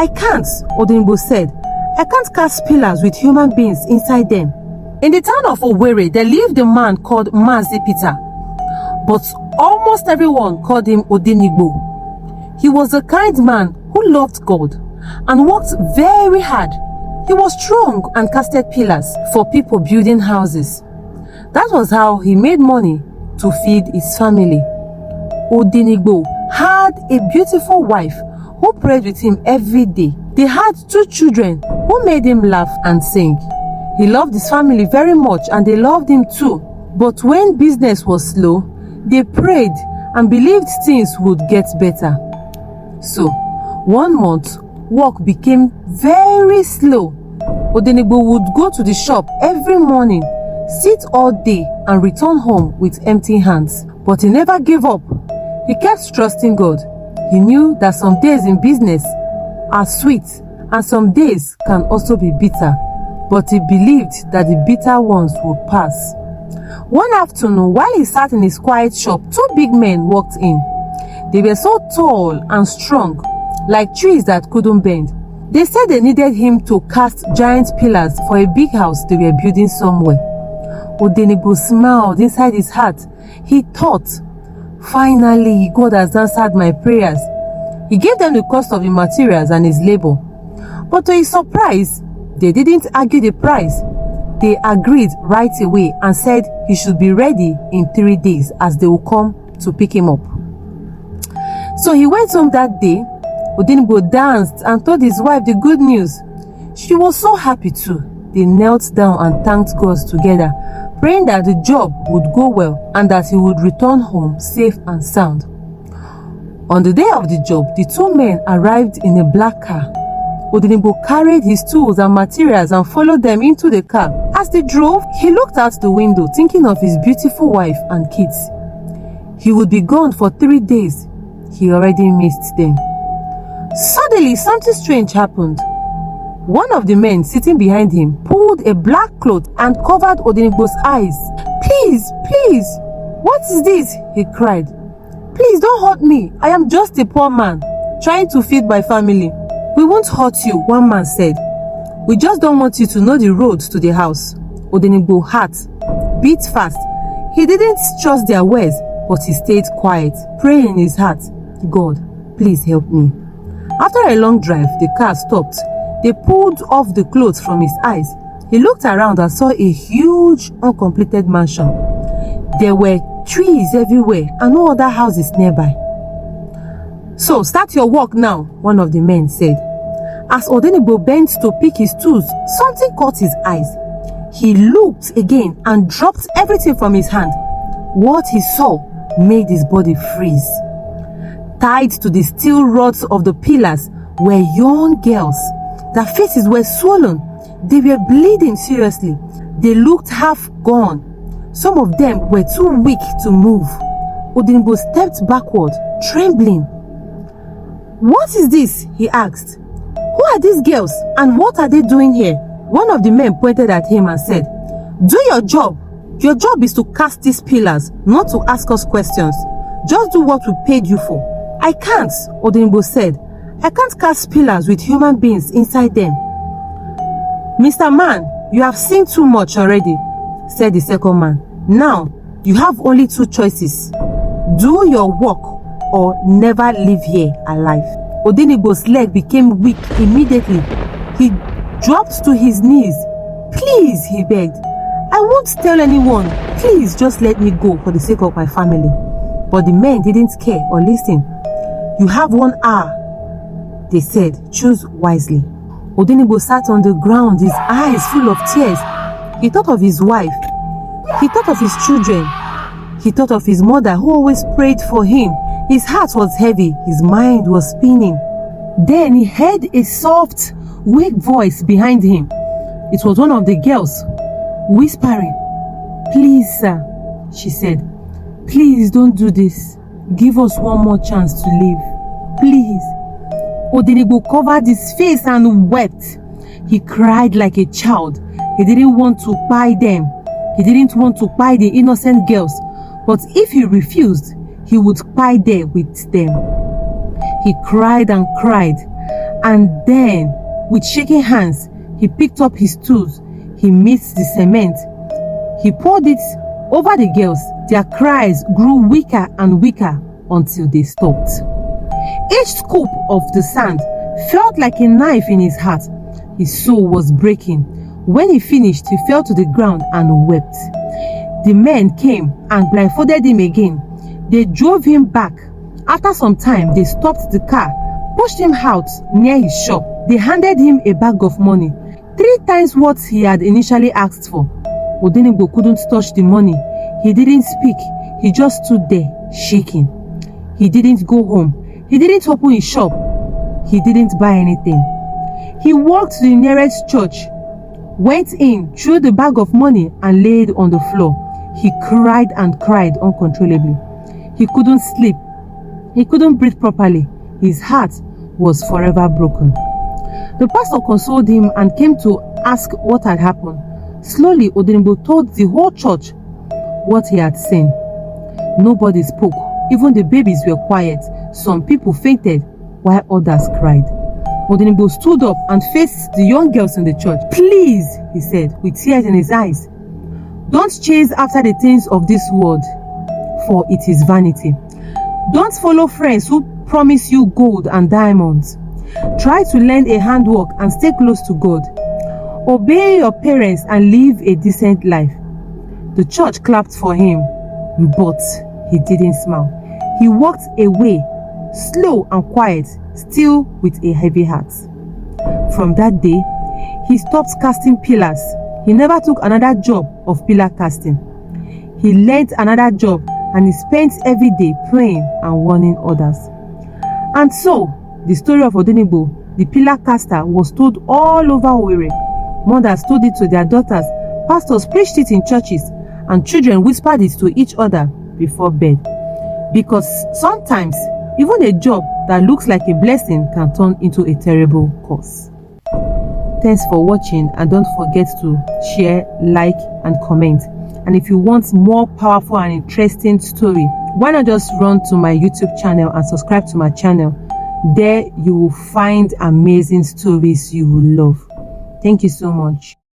"I can't," Odenigbo said. "I can't cast pillars with human beings inside them." In the town of Owerri, there lived a man called Mazi Peter, but almost everyone called him Odenigbo. He was a kind man who loved God and worked very hard. He was strong and casted pillars for people building houses. That was how he made money to feed his family. Odenigbo had a beautiful wife who prayed with him every day. They had 2 children who made him laugh and sing. He loved his family very much and they loved him too. But when business was slow, they prayed and believed things would get better. So, one month, work became very slow. Odenigbo would go to the shop every morning, sit all day and return home with empty hands. But he never gave up. He kept trusting God. He knew that some days in business are sweet and some days can also be bitter. But he believed that the bitter ones would pass. One afternoon, while he sat in his quiet shop, 2 big men walked in. They were so tall and strong, like trees that couldn't bend. They said they needed him to cast giant pillars for a big house they were building somewhere. Odenigbo smiled inside his heart. He thought, "Finally, God has answered my prayers." He gave them the cost of the materials and his labor. But to his surprise, they didn't argue the price. They agreed right away and said he should be ready in 3 days as they will come to pick him up. So he went home that day. Odenigbo danced and told his wife the good news. She was so happy too. They knelt down and thanked God together, praying that the job would go well and that he would return home safe and sound. On the day of the job, the 2 men arrived in a black car. Odenigbo carried his tools and materials and followed them into the car. As they drove, he looked out the window, thinking of his beautiful wife and kids. He would be gone for 3 days. He already missed them. Suddenly, something strange happened. One of the men sitting behind him pulled a black cloth and covered Odenigbo's eyes. "Please, please, what is this?" he cried. "Please don't hurt me. I am just a poor man trying to feed my family." "We won't hurt you," one man said. "We just don't want you to know the road to the house." Odenigbo's heart beat fast. He didn't trust their words, but he stayed quiet, praying in his heart, "God, please help me." After a long drive, the car stopped. They pulled off the clothes from his eyes. He looked around and saw a huge, uncompleted mansion. There were trees everywhere and no other houses nearby. "So start your work now," one of the men said. As Odenigbo bent to pick his tools, something caught his eyes. He looked again and dropped everything from his hand. What he saw made his body freeze. Tied to the steel rods of the pillars were young girls. Their faces were swollen. They were bleeding seriously. They looked half gone. Some of them were too weak to move. Odenigbo stepped backward, trembling. "What is this?" he asked. "Who are these girls and what are they doing here?" One of the men pointed at him and said, "Do your job. Your job is to cast these pillars, not to ask us questions. Just do what we paid you for." "I can't," Odenigbo said. "I can't cast pillars with human beings inside them." "Mr. Man, you have seen too much already," said the second man. "Now, you have only 2 choices. Do your work or never leave here alive." Odenigbo's leg became weak immediately. He dropped to his knees. "Please," he begged. "I won't tell anyone. Please just let me go for the sake of my family." But the men didn't care or listen. "You have 1 hour," they said. "Choose wisely." Odenigbo sat on the ground, his eyes full of tears. He thought of his wife. He thought of his children. He thought of his mother who always prayed for him. His heart was heavy. His mind was spinning. Then he heard a soft, weak voice behind him. It was one of the girls, whispering. "Please, sir," she said. "Please don't do this. Give us one more chance to live. Please." Odenigbo covered his face and wept. He cried like a child. He didn't want to buy them. He didn't want to buy the innocent girls. But if he refused, he would buy them with them. He cried and cried. And then, with shaking hands, he picked up his tools. He mixed the cement. He poured it over the girls. Their cries grew weaker and weaker until they stopped. Each scoop of the sand felt like a knife in his heart. His soul was breaking. When he finished, he fell to the ground and wept. The men came and blindfolded him again. They drove him back. After some time, they stopped the car, pushed him out near his shop. They handed him a bag of money, 3 times what he had initially asked for. Odenigbo couldn't touch the money. He didn't speak. He just stood there, shaking. He didn't go home. He didn't open his shop. He didn't buy anything. He walked to the nearest church, went in, threw the bag of money and laid on the floor. He cried and cried uncontrollably. He couldn't sleep. He couldn't breathe properly. His heart was forever broken. The pastor consoled him and came to ask what had happened. Slowly, Odenigbo told the whole church what he had seen. Nobody spoke. Even the babies were quiet. Some people fainted while others cried. Odenigbo stood up and faced the young girls in the church. "Please," he said, with tears in his eyes, "don't chase after the things of this world, for it is vanity. Don't follow friends who promise you gold and diamonds. Try to learn a handwork and stay close to God. Obey your parents and live a decent life." The church clapped for him, but he didn't smile. He walked away, slow and quiet, still with a heavy heart. From that day, he stopped casting pillars. He never took another job of pillar casting. He learned another job and he spent every day praying and warning others. And so, the story of Odenigbo, the pillar caster, was told all over Owerri. Mothers told it to their daughters, pastors preached it in churches, and children whispered it to each other before bed. Because sometimes, even a job that looks like a blessing can turn into a terrible curse. Thanks for watching, and don't forget to share, like and comment. And if you want more powerful and interesting story, why not just run to my YouTube channel and subscribe to my channel. There you will find amazing stories you will love. Thank you so much.